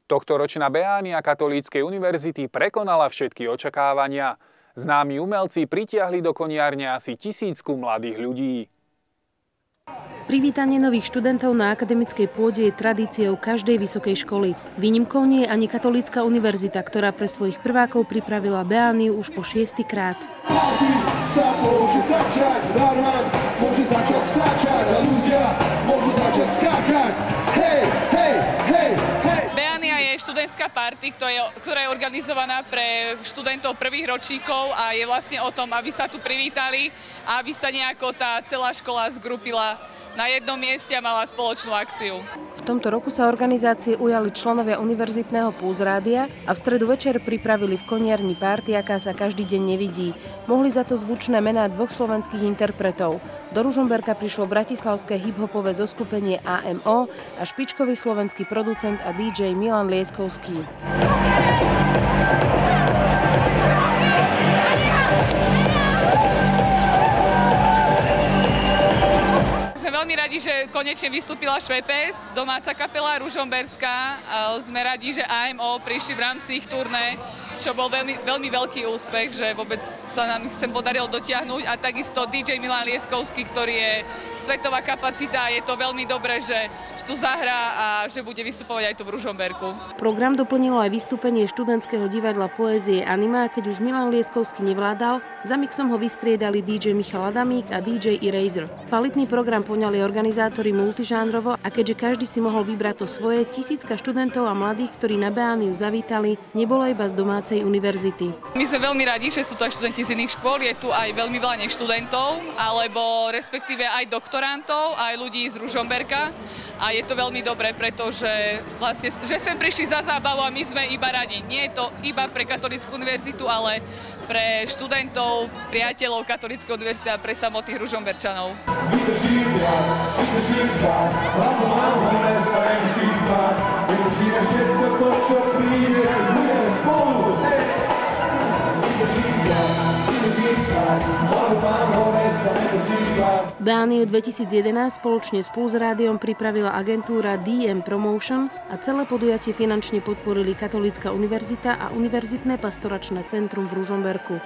Tohtoročná beánia Katolíckej univerzity prekonala všetky očakávania. Známi umelci pritiahli do koniarne asi 1000 mladých ľudí. Privítanie nových študentov na akademickej pôde je tradíciou každej vysokej školy. Výnimkou nie je ani Katolícka univerzita, ktorá pre svojich prvákov pripravila beániu už po 6. krát. Beánia je študentská party, ktorá je organizovaná pre študentov prvých ročníkov a je vlastne o tom, aby sa tu privítali a aby sa nejako tá celá škola zgrupila na jednom mieste a mala spoločnú akciu. V tomto roku sa organizácie ujali členovia Univerzitného Pulzrádia a v stredu večer pripravili v koniarni party, aká sa každý deň nevidí. Mohli za to zvučné mená 2 slovenských interpretov. Do Ružomberka prišlo bratislavské hip-hopové zoskupenie AMO a špičkový slovenský producent a DJ Milan Lieskovský. Sme veľmi radi, že konečne vystúpila Švepes, domáca kapela ružomberská. Sme radi, že AMO prišli v rámci ich turné, čo bol veľmi veľký úspech, že vôbec sa nám sem podarilo dotiahnuť. A takisto DJ Milan Lieskovský, ktorý je svetová kapacita. Je to veľmi dobré, že tu zahrá a že bude vystupovať aj tu v Ružomberku. Program doplnilo aj vystúpenie študentského divadla poézie Anima, keď už Milan Lieskovský nevládal, za mixom ho vystriedali DJ Michal Adamík a DJ Eraser. Kvalitný program poňali organizátori multižánrovo a keďže každý si mohol vybrať to svoje, 1000 študentov a mladých, ktorí na beániu zavítali, nebolo iba z domácej univerzity. My sme veľmi radi, že sú to aj študenti z iných škôl, je tu aj veľmi veľa neštudentov, alebo respektíve aj doktorantov, aj ľudí z Ružomberka. A je to veľmi dobré, pretože vlastne, že sem prišli za zábavu a my sme iba radi. Nie je to iba pre Katolícku univerzitu, ale pre študentov, priateľov Katolíckej univerzity a pre samotných Ružomberčanov. Beániu 2011 spoločne s Pulzrádiom pripravila agentúra DM Promotion a celé podujatie finančne podporili Katolícka univerzita a Univerzitné pastoračné centrum v Ružomberku.